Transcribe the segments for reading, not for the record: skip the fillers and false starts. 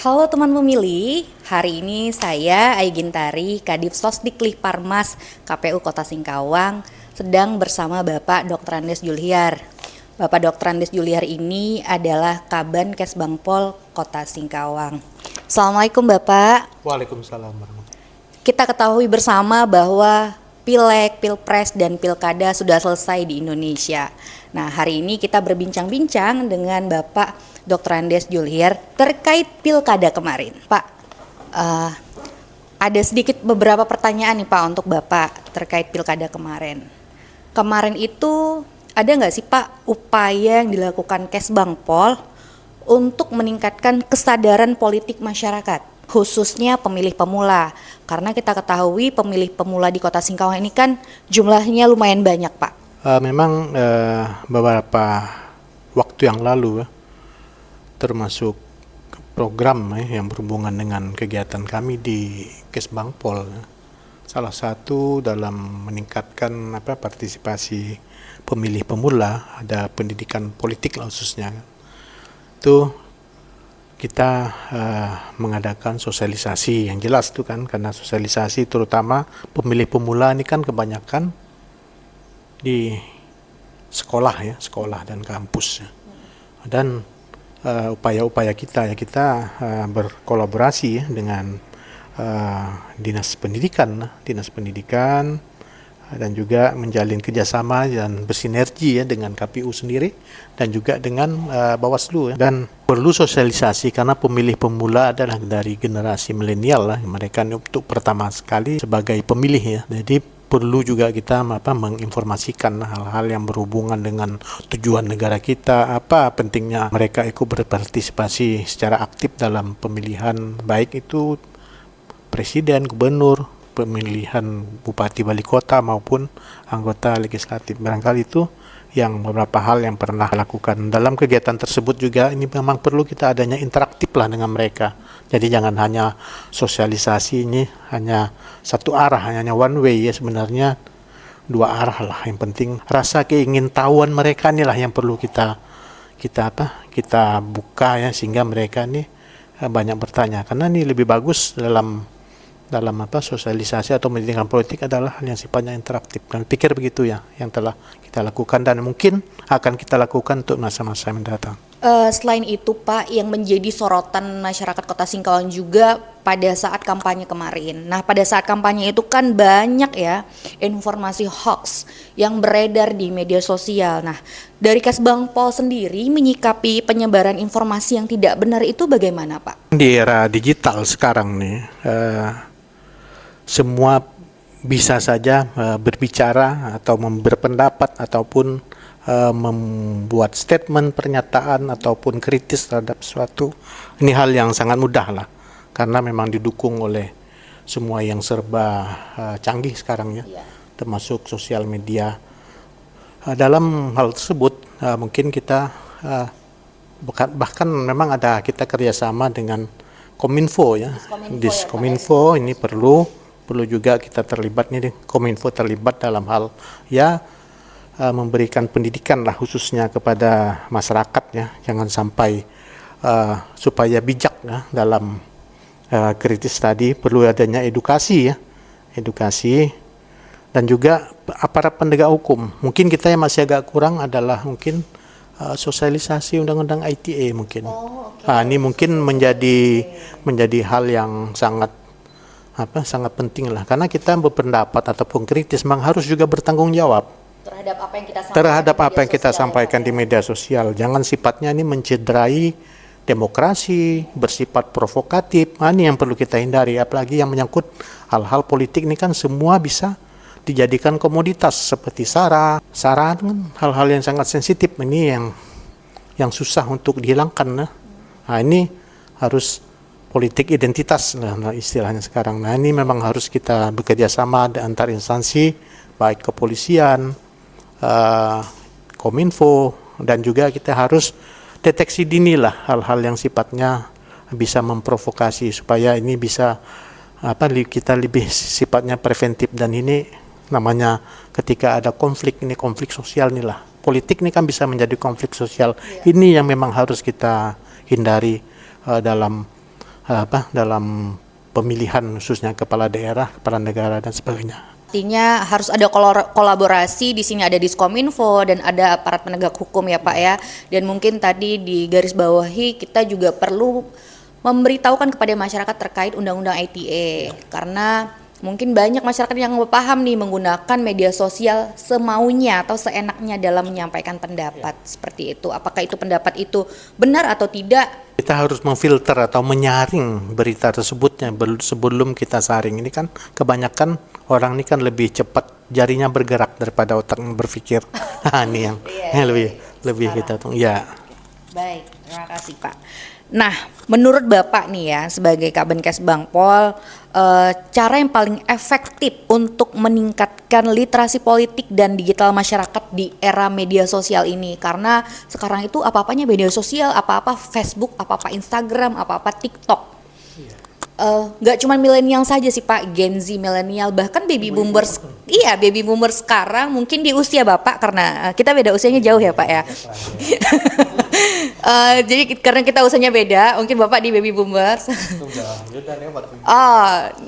Halo teman pemilih, hari ini saya Aigintari, Kadif Sosdiklik Parmas KPU Kota Singkawang sedang bersama Bapak Dr. Andes Julhiar. Bapak Dr. Andes Julhiar ini adalah Kaban Kesbangpol Kota Singkawang. Assalamualaikum Bapak. Waalaikumsalam warahmatullahi. Kita ketahui bersama bahwa Pileg, Pilpres, dan Pilkada sudah selesai di Indonesia. Nah, hari ini kita berbincang-bincang dengan Bapak Dr. Andes Julhiar terkait Pilkada kemarin. Pak, ada sedikit beberapa pertanyaan nih Pak untuk Bapak terkait Pilkada kemarin. Kemarin itu ada nggak sih Pak upaya yang dilakukan Kesbangpol untuk meningkatkan kesadaran politik masyarakat, khususnya pemilih pemula? Karena kita ketahui pemilih pemula di Kota Singkawang ini kan jumlahnya lumayan banyak Pak. Memang beberapa waktu yang lalu termasuk program yang berhubungan dengan kegiatan kami di Kesbangpol. Salah satu dalam meningkatkan partisipasi pemilih pemula, ada pendidikan politik khususnya. Itu kita mengadakan sosialisasi yang jelas tuh kan, karena sosialisasi terutama pemilih pemula ini kan kebanyakan di sekolah dan kampus. Dan upaya-upaya kita berkolaborasi dengan dinas pendidikan dan juga menjalin kerjasama dan bersinergi dengan KPU sendiri dan juga dengan Bawaslu dan perlu sosialisasi karena pemilih pemula adalah dari generasi milenial mereka untuk pertama sekali sebagai pemilih jadi perlu juga kita menginformasikan hal-hal yang berhubungan dengan tujuan negara kita, apa pentingnya mereka ikut berpartisipasi secara aktif dalam pemilihan baik itu presiden, gubernur, pemilihan bupati wali kota maupun anggota legislatif. Barangkali itu yang beberapa hal yang pernah lakukan dalam kegiatan tersebut juga ini memang perlu kita adanya interaktif lah dengan mereka. Jadi jangan hanya sosialisasi ini hanya satu arah, hanya one way sebenarnya dua arah lah. Yang penting rasa keingintahuan mereka inilah yang perlu kita buka sehingga mereka ini banyak bertanya. Karena ini lebih bagus dalam sosialisasi atau pendidikan politik adalah hal yang sifatnya interaktif. Dan pikir begitu yang telah kita lakukan dan mungkin akan kita lakukan untuk masa-masa mendatang. Selain itu Pak, yang menjadi sorotan masyarakat Kota Singkawang juga pada saat kampanye kemarin. Nah, pada saat kampanye itu kan banyak informasi hoax yang beredar di media sosial. Nah, dari Kesbangpol sendiri menyikapi penyebaran informasi yang tidak benar itu bagaimana Pak? Di era digital sekarang nih, semua bisa saja berbicara atau berpendapat ataupun membuat statement, pernyataan ataupun kritis terhadap sesuatu. Ini hal yang sangat mudah lah, karena memang didukung oleh semua yang serba canggih sekarang termasuk sosial media. Dalam hal tersebut mungkin kita bahkan memang ada kita kerjasama dengan Kominfo Kominfo ini perlu juga kita terlibat Kominfo terlibat dalam hal memberikan pendidikan lah khususnya kepada masyarakat jangan sampai supaya bijak dalam kritis tadi perlu adanya edukasi dan juga aparat penegak hukum. Mungkin kita yang masih agak kurang adalah mungkin sosialisasi undang-undang ITE mungkin. Ini mungkin menjadi hal yang sangat penting lah, karena kita berpendapat ataupun kritis memang harus juga bertanggung jawab terhadap apa yang kita sampaikan di media sosial. Jangan sifatnya ini mencederai demokrasi, bersifat provokatif. Ini yang perlu kita hindari, apalagi yang menyangkut hal-hal politik ini kan semua bisa dijadikan komoditas seperti sara kan hal-hal yang sangat sensitif ini yang susah untuk dihilangkan. Ini harus politik identitas istilahnya sekarang. Ini memang harus kita bekerja sama antar instansi baik kepolisian, Kominfo, dan juga kita harus deteksi dini lah hal-hal yang sifatnya bisa memprovokasi supaya ini bisa kita lebih sifatnya preventif. Dan ini namanya ketika ada konflik sosial nih lah. Politik ini kan bisa menjadi konflik sosial. Ini yang memang harus kita hindari dalam dalam pemilihan khususnya kepala daerah, kepala negara dan sebagainya. Artinya harus ada kolaborasi, di sini ada Diskominfo dan ada aparat penegak hukum ya Pak ya. Dan mungkin tadi di garis bawahi kita juga perlu memberitahukan kepada masyarakat terkait Undang-Undang ITE, karena mungkin banyak masyarakat yang paham nih menggunakan media sosial semaunya atau seenaknya dalam menyampaikan pendapat seperti itu. Apakah itu pendapat itu benar atau tidak? Kita harus memfilter atau menyaring berita tersebutnya sebelum kita saring. Ini kan kebanyakan orang ini kan lebih cepat jarinya bergerak daripada otak berpikir. Ini yang lebih kita tunggu. Ya. Baik, terima kasih Pak. Nah, menurut Bapak nih ya sebagai Kabkenkes Bangpol, cara yang paling efektif untuk meningkatkan literasi politik dan digital masyarakat di era media sosial ini, karena sekarang itu apa-apanya media sosial, apa-apa Facebook, apa-apa Instagram, apa-apa TikTok. Nggak cuma milenial saja sih Pak, Gen Z, milenial, bahkan baby boomers. Iya, baby boomers sekarang mungkin di usia Bapak, karena kita beda usianya jauh ya Pak ya. Jadi karena kita usianya beda, mungkin Bapak di baby boomers.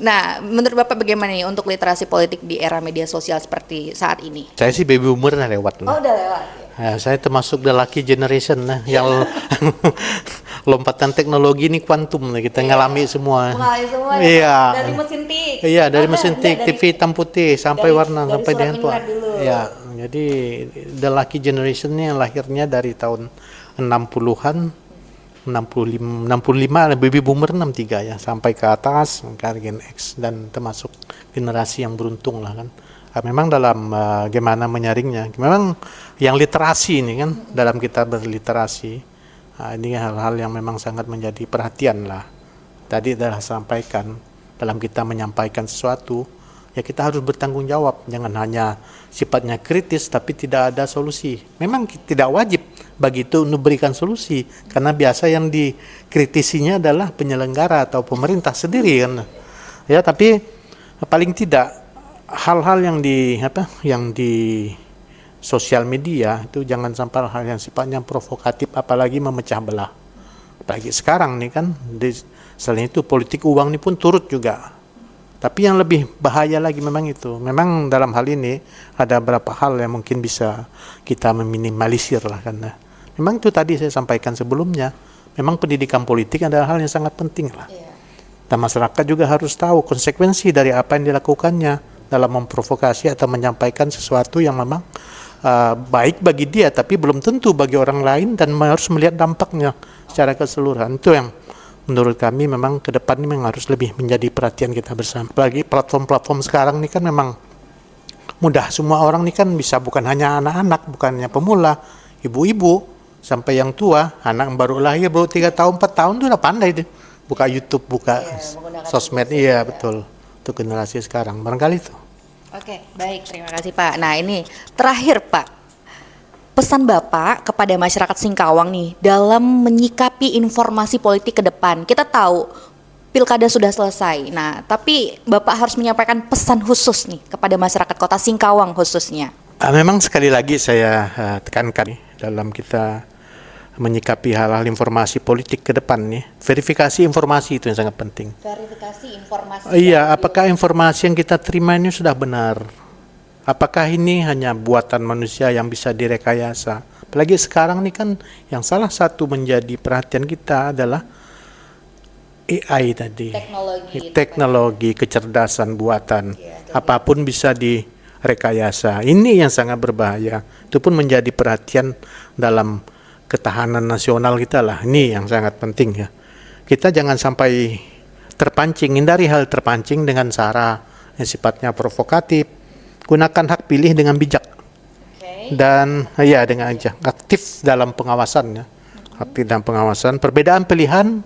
Nah, menurut Bapak bagaimana nih untuk literasi politik di era media sosial seperti saat ini? Saya sih baby boomer lewat. Oh, udah lewat. Ya, saya termasuk the lucky generation yang lompatan teknologi ini kuantum, kita ngalami semua. Mengalami semua. Iya. Dari mesin tik. Iya, dari mesin tik, TV hitam putih sampai warna dari sampai surat dengan tua. menyurat dulu. Ya, jadi the lucky generation yang lahirnya dari tahun 60-an, 65 baby boomer 63 ya, sampai ke atas ke Gen X, dan termasuk generasi yang beruntung lah kan. Memang dalam gimana menyaringnya, memang yang literasi ini kan, dalam kita berliterasi, ini hal-hal yang memang sangat menjadi perhatian lah. Tadi telah sampaikan, dalam kita menyampaikan sesuatu, ya kita harus bertanggung jawab, jangan hanya sifatnya kritis tapi tidak ada solusi. Memang tidak wajib bagi itu memberikan solusi, karena biasa yang dikritisinya adalah penyelenggara atau pemerintah sendiri kan. Ya, tapi paling tidak hal-hal yang di sosial media itu jangan sampai hal yang sifatnya provokatif, apalagi memecah belah. Apalagi sekarang nih kan, selain itu politik uang ini pun turut juga. Tapi yang lebih bahaya lagi memang itu. Memang dalam hal ini ada beberapa hal yang mungkin bisa kita meminimalisir lah, karena memang itu tadi saya sampaikan sebelumnya. Memang pendidikan politik adalah hal yang sangat penting lah. Dan masyarakat juga harus tahu konsekuensi dari apa yang dilakukannya dalam memprovokasi atau menyampaikan sesuatu yang memang baik bagi dia, tapi belum tentu bagi orang lain, dan harus melihat dampaknya secara keseluruhan. Itu yang menurut kami memang ke depan ini memang harus lebih menjadi perhatian kita bersama. Apalagi platform-platform sekarang ini kan memang mudah, semua orang ini kan bisa, bukan hanya anak-anak, bukan hanya pemula, ibu-ibu sampai yang tua, anak baru lahir baru 3 tahun 4 tahun itu udah pandai deh buka YouTube, buka sosmed. Iya betul, untuk generasi sekarang barangkali itu. Oke, baik, terima kasih Pak. Nah, ini terakhir Pak, pesan Bapak kepada masyarakat Singkawang nih dalam menyikapi informasi politik ke depan. Kita tahu pilkada sudah selesai. Nah, tapi Bapak harus menyampaikan pesan khusus nih kepada masyarakat Kota Singkawang khususnya. Memang sekali lagi saya tekankan dalam kita menyikapi hal-hal informasi politik ke depan nih, verifikasi informasi itu yang sangat penting. Verifikasi informasi. Iya, apakah informasi yang kita terima ini sudah benar? Apakah ini hanya buatan manusia yang bisa direkayasa? Apalagi sekarang nih kan yang salah satu menjadi perhatian kita adalah AI tadi. Teknologi, kecerdasan buatan. Apapun bisa direkayasa. Ini yang sangat berbahaya. Itu pun menjadi perhatian dalam ketahanan nasional kita lah. Ini yang sangat penting ya. Kita jangan sampai terpancing, hindari hal terpancing dengan cara yang sifatnya provokatif. Gunakan hak pilih dengan bijak. Dan ya dengan aktif dalam pengawasan ya. Aktif dalam pengawasan. Perbedaan pilihan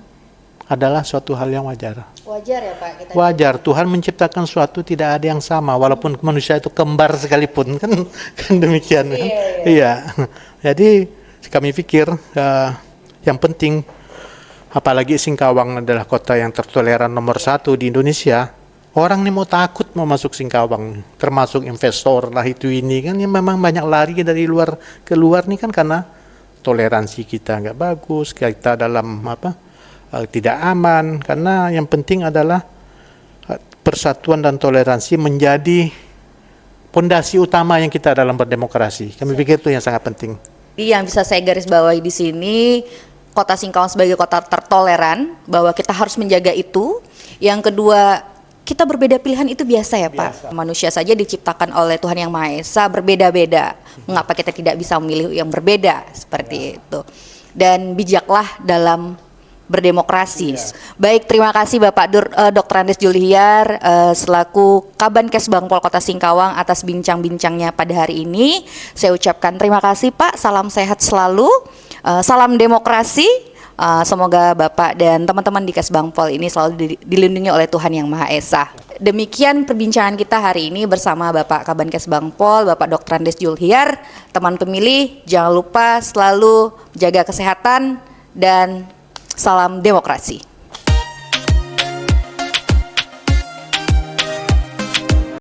adalah suatu hal yang wajar. Wajar ya Pak? Wajar. Tuhan menciptakan suatu tidak ada yang sama, walaupun manusia itu kembar sekalipun kan demikian kan. Iya. Jadi kami pikir yang penting, apalagi Singkawang adalah kota yang tertoleran nomor 1 di Indonesia. Orang ini mau takut mau masuk Singkawang, termasuk investor lah itu ini kan, yang memang banyak lari dari luar ke luar nih kan, karena toleransi kita nggak bagus, kita dalam tidak aman, karena yang penting adalah persatuan dan toleransi menjadi pondasi utama yang kita dalam berdemokrasi. Kami pikir itu yang sangat penting. Jadi yang bisa saya garis bawahi di sini, Kota Singkawang sebagai kota tertoleran, bahwa kita harus menjaga itu. Yang kedua, kita berbeda pilihan itu biasa ya Pak. Manusia saja diciptakan oleh Tuhan Yang Maha Esa berbeda-beda. Mengapa kita tidak bisa memilih yang berbeda seperti itu? Dan bijaklah dalam berdemokrasi. Baik, terima kasih Bapak Dr. Andes Julhiar selaku Kabankes Bangpol Kota Singkawang atas bincang-bincangnya pada hari ini. Saya ucapkan terima kasih Pak. Salam sehat selalu. Salam demokrasi. Semoga Bapak dan teman-teman di Kesbangpol ini selalu dilindungi oleh Tuhan Yang Maha Esa. Demikian perbincangan kita hari ini bersama Bapak Kabankes Bangpol, Bapak Dr. Andes Julhiar. Teman pemilih, jangan lupa selalu jaga kesehatan dan salam demokrasi.